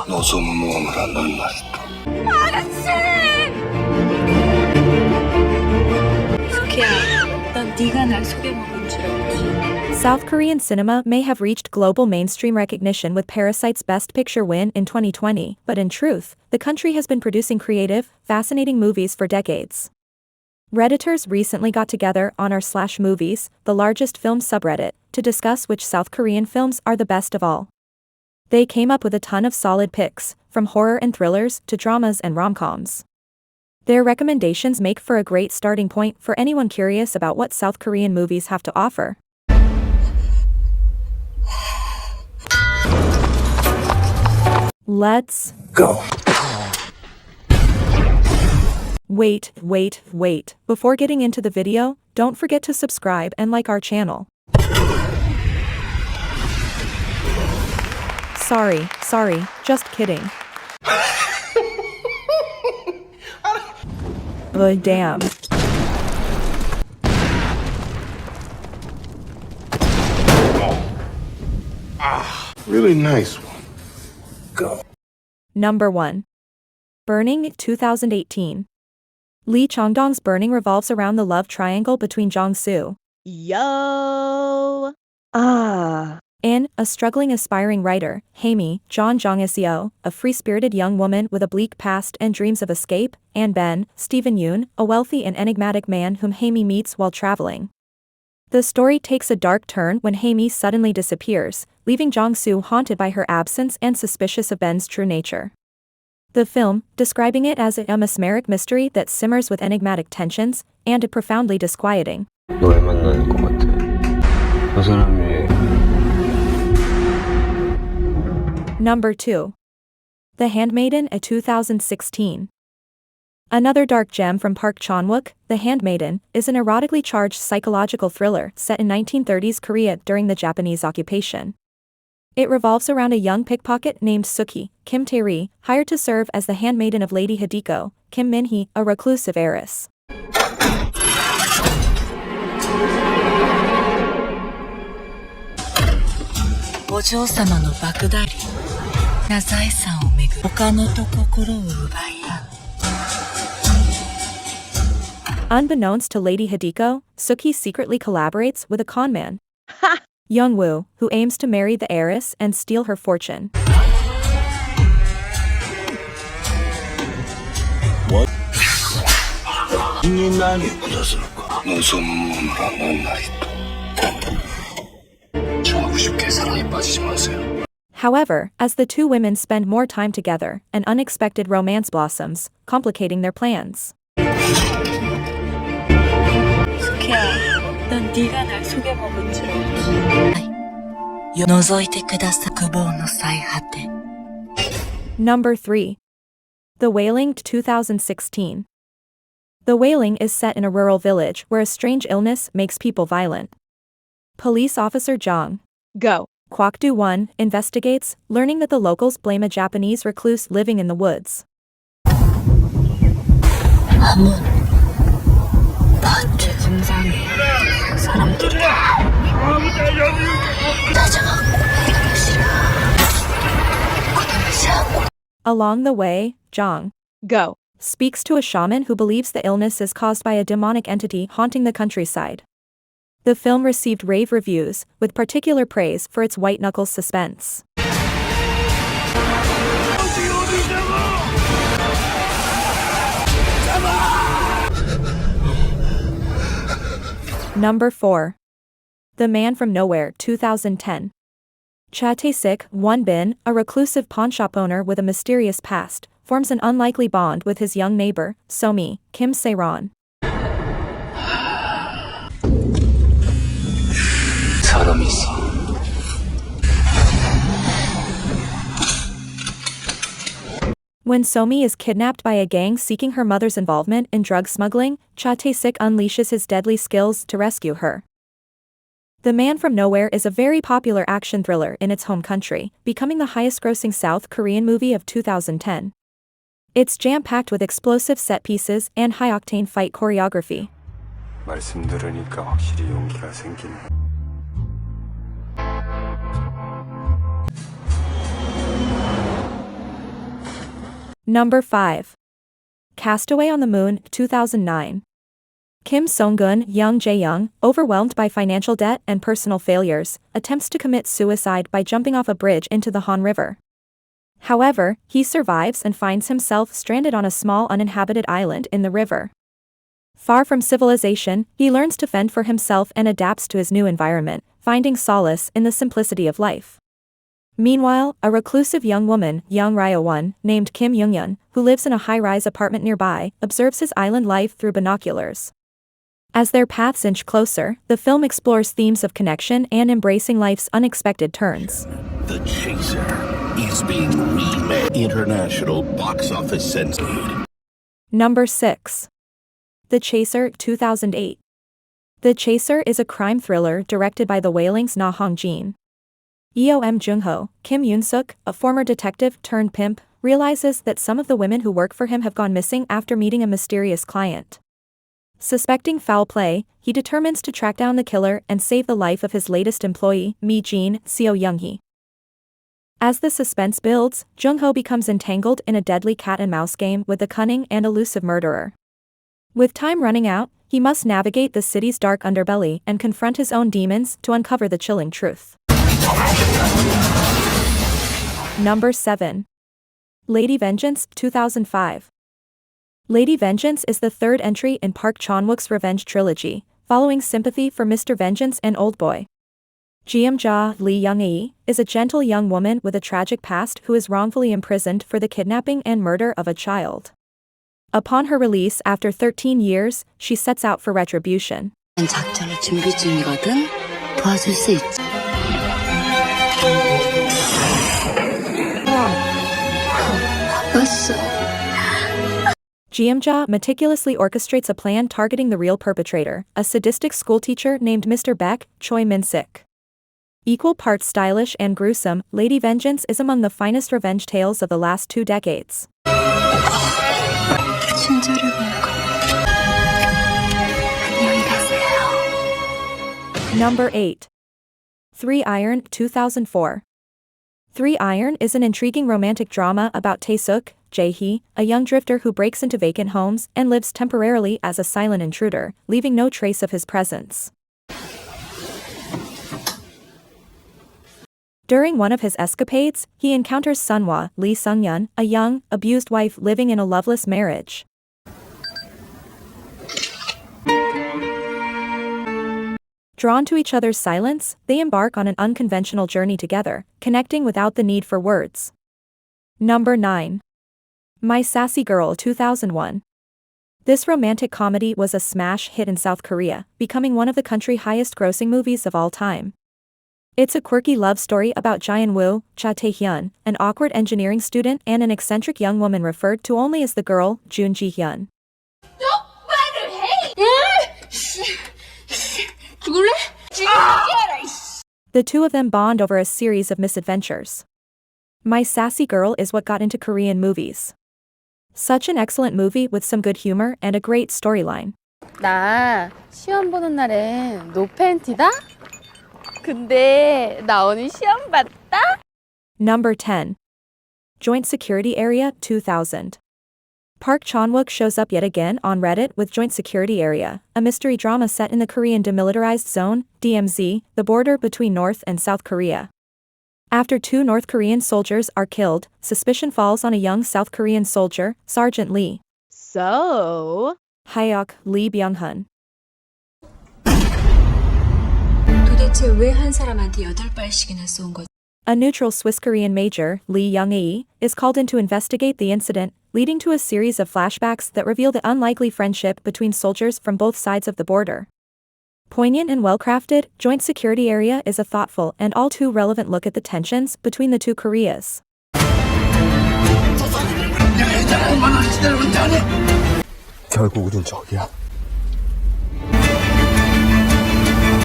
노소무모함을 넌 말이다. South Korean cinema may have reached global mainstream recognition with Parasite's Best Picture win in 2020, but in truth, the country has been producing creative, fascinating movies for decades. Redditors recently got together on r/movies, the largest film subreddit, to discuss which South Korean films are the best of all. They came up with a ton of solid picks, from horror and thrillers to dramas and rom-coms. Their recommendations make for a great starting point for anyone curious about what South Korean movies have to offer. Let's go. Wait. Before getting into the video, don't forget to subscribe and like our channel. Sorry, just kidding. Damn. Really nice one. Go. Number 1. Burning, 2018. Lee Chong-dong's Burning revolves around the love triangle between Jong-soo and a struggling aspiring writer, Haemi, John Jong-seo, a free-spirited young woman with a bleak past and dreams of escape, and Ben, Stephen Yoon, a wealthy and enigmatic man whom Haemi meets while traveling. The story takes a dark turn when Haemi suddenly disappears, leaving Jong-soo haunted by her absence and suspicious of Ben's true nature. The film, describing it as a mesmeric mystery that simmers with enigmatic tensions, and profoundly disquieting. 널 만나는 것 같아. 그 사람이 Number 2. The Handmaiden, 2016. Another dark gem from Park Chan-wook, The Handmaiden, is an erotically charged psychological thriller set in 1930s Korea during the Japanese occupation. It revolves around a young pickpocket named Suki, Kim Tae-ri, hired to serve as the handmaiden of Lady Hideko, Kim Min-hee, a reclusive heiress. Unbeknownst to Lady Hideko, Suki secretly collaborates with a conman, Young-woo, who aims to marry the heiress and steal her fortune. What? 노소무모함을 넌 말이다. 좋아하고 싶게 사랑에 빠지지 마세요. However, as the two women spend more time together, an unexpected romance blossoms, complicating their plans. 넌 네가 날 속여먹은 줄 알지. 覗いてください。欲望の最果て. Number 3. The Wailing, 2016. The Wailing is set in a rural village where a strange illness makes people violent. Police officer Jong Kwak-do-won investigates, learning that the locals blame a Japanese recluse living in the woods. Along the way, Jong speaks to a shaman who believes the illness is caused by a demonic entity haunting the countryside. The film received rave reviews, with particular praise for its white-knuckle suspense. Number 4. The Man from Nowhere, 2010. Cha Tae-sik, Won-bin, a reclusive pawnshop owner with a mysterious past, forms an unlikely bond with his young neighbor, So-mi, Kim Se-ron. 사람이 있어. When So-mi is kidnapped by a gang seeking her mother's involvement in drug smuggling, Cha Tae-sik unleashes his deadly skills to rescue her. The Man from Nowhere is a very popular action thriller in its home country, becoming the highest-grossing South Korean movie of 2010. It's jam-packed with explosive set pieces and high-octane fight choreography. 말씀 들으니까 확실히 용기가 생기네. Number 5. Castaway on the Moon, 2009. Kim Song-gun, young Jae-young, overwhelmed by financial debt and personal failures, attempts to commit suicide by jumping off a bridge into the Han River. However, he survives and finds himself stranded on a small uninhabited island in the river. Far from civilization, he learns to fend for himself and adapts to his new environment, finding solace in the simplicity of life. Meanwhile, a reclusive young woman, Young Ryo-won, named Kim Young-yeon, who lives in a high-rise apartment nearby, observes his island life through binoculars. As their paths inch closer, the film explores themes of connection and embracing life's unexpected turns. The Chaser is being remade. International box office censored. Number 6. The Chaser, 2008. The Chaser is a crime thriller directed by the Wailing's Na Hong-jin. Eom Jung-ho, Kim Yoon-suk, a former detective turned pimp, realizes that some of the women who work for him have gone missing after meeting a mysterious client. Suspecting foul play, he determines to track down the killer and save the life of his latest employee, Mi-jin, Seo Young-hee. As the suspense builds, Jung-ho becomes entangled in a deadly cat-and-mouse game with the cunning and elusive murderer. With time running out, he must navigate the city's dark underbelly and confront his own demons to uncover the chilling truth. Number 7. Lady Vengeance, 2005. Lady Vengeance is the third entry in Park Chan-wook's revenge trilogy, following Sympathy for Mr. Vengeance and Oldboy. Jeom-ja Lee Young-hee is a gentle young woman with a tragic past who is wrongfully imprisoned for the kidnapping and murder of a child. Upon her release after 13 years, she sets out for retribution. 작전을 준비 중이거든. 도와줄 수 있지. 바빴어. Jeom-ja meticulously orchestrates a plan targeting the real perpetrator, a sadistic schoolteacher named Mr. Baek, Choi Min-sik. Equal parts stylish and gruesome, Lady Vengeance is among the finest revenge tales of the last 2 decades. 친절을 빌고 안녕히 가세요. Number 8. 3 Iron, 2004. 3 Iron is an intriguing romantic drama about Tae-suk, Jae-hee, a young drifter who breaks into vacant homes and lives temporarily as a silent intruder, leaving no trace of his presence. During one of his escapades, he encounters Sunhwa, Lee Sung-yeon, a young, abused wife living in a loveless marriage. Drawn to each other's silence, they embark on an unconventional journey together, connecting without the need for words. Number 9. My Sassy Girl, 2001. This romantic comedy was a smash hit in South Korea, becoming one of the country's highest-grossing movies of all time. It's a quirky love story about Jae-woo, Cha Tae-hyun, an awkward engineering student and an eccentric young woman referred to only as the girl, Jun Ji-hyun. The two of them bond over a series of misadventures. My Sassy Girl is what got into Korean movies. Such an excellent movie with some good humor and a great storyline. 나 시험 보는 날엔 노팬티다? 근데 나 오늘 시험 봤다? Number 10. Joint Security Area, 2000. Park Chan-wook shows up yet again on Reddit with Joint Security Area, a mystery drama set in the Korean Demilitarized Zone, DMZ, the border between North and South Korea. After 2 North Korean soldiers are killed, suspicion falls on a young South Korean soldier, Sergeant Lee. So, Hyok Lee Byung-hun. 도대체 왜 한 사람한테 8발씩이나 쏜 거지? A neutral Swiss-Korean major, Lee Young-hee, is called in to investigate the incident, leading to a series of flashbacks that reveal the unlikely friendship between soldiers from both sides of the border. Poignant and well-crafted, Joint Security Area is a thoughtful and all too relevant look at the tensions between the 2 Koreas. 결국 우린 적이야.